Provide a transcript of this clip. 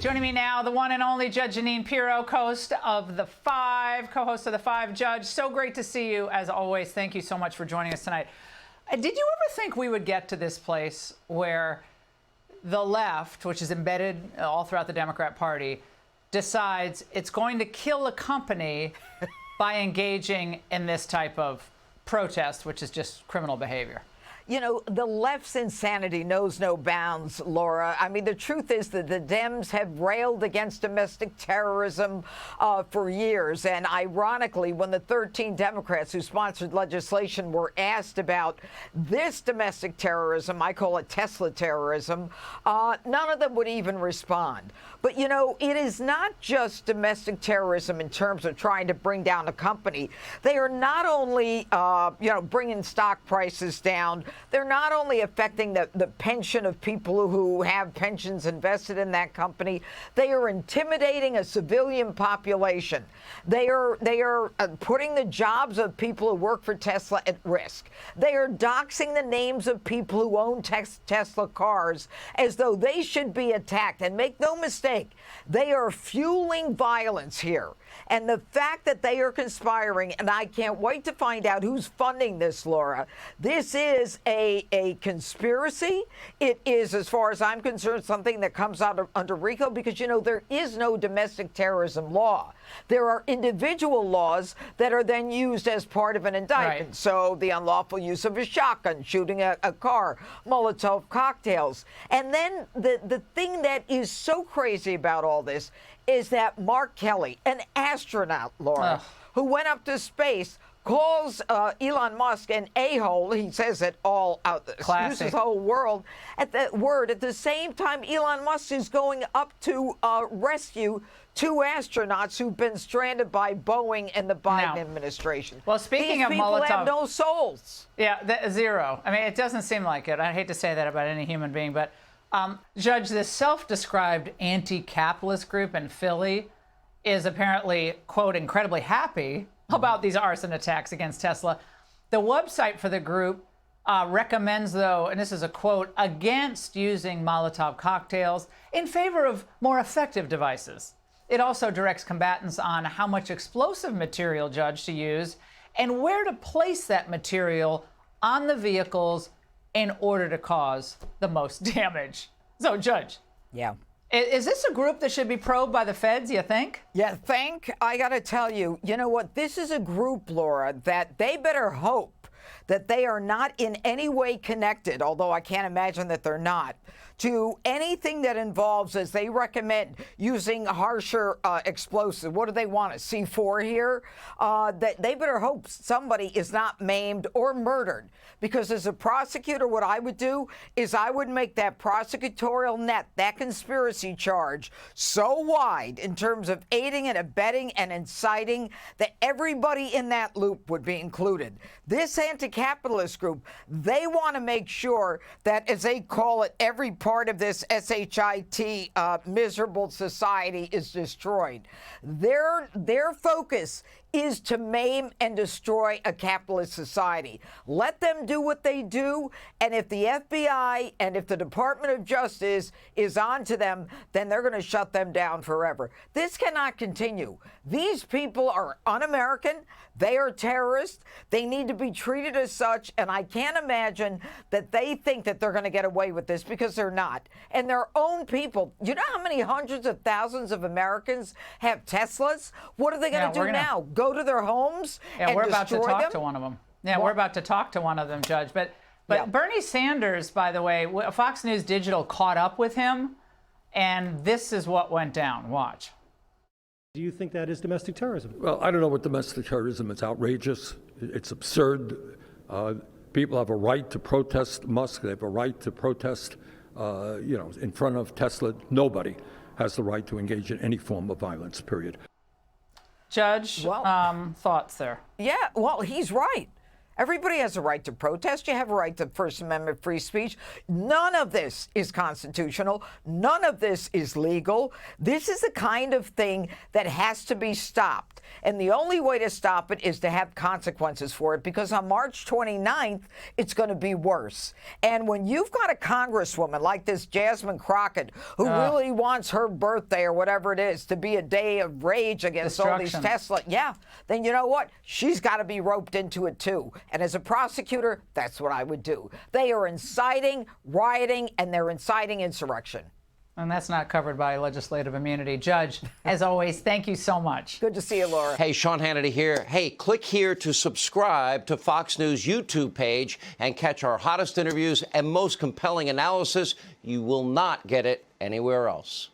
Joining me now, the one and only Judge Jeanine Pirro, co-host of The Five, Judge. So great to see you, as always. Thank you so much for joining us tonight. Did you ever think we would get to this place where the left, which is embedded all throughout the Democrat Party, decides it's going to kill a company by engaging in this type of protest, which is just criminal behavior? You know, the left's insanity knows no bounds, Laura. I mean, the truth is that the Dems have railed against domestic terrorism for years. And ironically, when the 13 Democrats who sponsored legislation were asked about this domestic terrorism, I call it Tesla terrorism, none of them would even respond. But, you know, it is not just domestic terrorism in terms of trying to bring down a company. They are not only, bringing stock prices down. They're not only affecting the pension of people who have pensions invested in that company. They are intimidating a civilian population. They are putting the jobs of people who work for Tesla at risk. They are doxing the names of people who own Tesla cars as though they should be attacked. And make no mistake, they are fueling violence here. And the fact that they are conspiring, and I can't wait to find out who's funding this, Laura. This is a conspiracy. It is, as far as I'm concerned, something that comes out under RICO because, you know, there is no domestic terrorism law. There are individual laws that are then used as part of an indictment. Right. So the unlawful use of a shotgun, shooting a car, Molotov cocktails. And then the thing that is so crazy about all this is that Mark Kelly, an astronaut, Laura, who went up to space, calls Elon Musk an a-hole. He says it all out, uses the whole world at that word. At the same time, Elon Musk is going up to rescue two astronauts who've been stranded by Boeing and the Biden administration. Well, speaking These of people Molotov, have no souls. Yeah, zero. I mean, it doesn't seem like it. I hate to say that about any human being, but Judge, this self-described anti-capitalist group in Philly is apparently, quote, incredibly happy about these arson attacks against Tesla. The website for the group recommends, though, and this is a quote, against using Molotov cocktails in favor of more effective devices. It also directs combatants on how much explosive material, Judge, to use and where to place that material on the vehicles in order to cause the most damage. So, Judge. Yeah. Is this a group that should be probed by the feds, you think? Yeah, I got to tell you, you know what? This is a group, Laura, that they better hope that they are not in any way connected, although I can't imagine that they're not, to anything that involves, as they recommend, using harsher explosives. What do they want, a C4 here? That they better hope somebody is not maimed or murdered. Because as a prosecutor, what I would do is I would make that prosecutorial net, that conspiracy charge, so wide in terms of aiding and abetting and inciting that everybody in that loop would be included. This anti-capitalist group, they want to make sure that, as they call it, every part of this SHIT miserable society is destroyed. Their focus is to maim and destroy a capitalist society. Let them do what they do, and if the FBI and if the Department of Justice is on to them, then they're going to shut them down forever. This cannot continue. These people are un-American. They are terrorists. They need to be treated as such, and I can't imagine that they think that they're going to get away with this, because they're not. And their own people, you know how many hundreds of thousands of Americans have Teslas? What are they going to do now? Go to their homes and we're about to destroy talk them? to one of them. Yeah, we're about to talk to one of them, Judge. But Bernie Sanders, by the way, Fox News Digital caught up with him, and this is what went down. Watch. Do you think that is domestic terrorism? Well, I don't know what domestic terrorism is. It's outrageous. It's absurd. People have a right to protest Musk. They have a right to protest, in front of Tesla. Nobody has the right to engage in any form of violence, period. Judge, thoughts there? Yeah, well, he's right. Everybody has a right to protest. You have a right to First Amendment free speech. None of this is constitutional. None of this is legal. This is the kind of thing that has to be stopped. And the only way to stop it is to have consequences for it, because on March 29th, it's going to be worse. And when you've got a congresswoman like this Jasmine Crockett, who really wants her birthday or whatever it is to be a day of rage against all these Tesla, then you know what? She's got to be roped into it too. And as a prosecutor, that's what I would do. They are inciting rioting, and they're inciting insurrection. And that's not covered by legislative immunity. Judge, as always, thank you so much. Good to see you, Laura. Hey, Sean Hannity here. Hey, click here to subscribe to Fox News YouTube page and catch our hottest interviews and most compelling analysis. You will not get it anywhere else.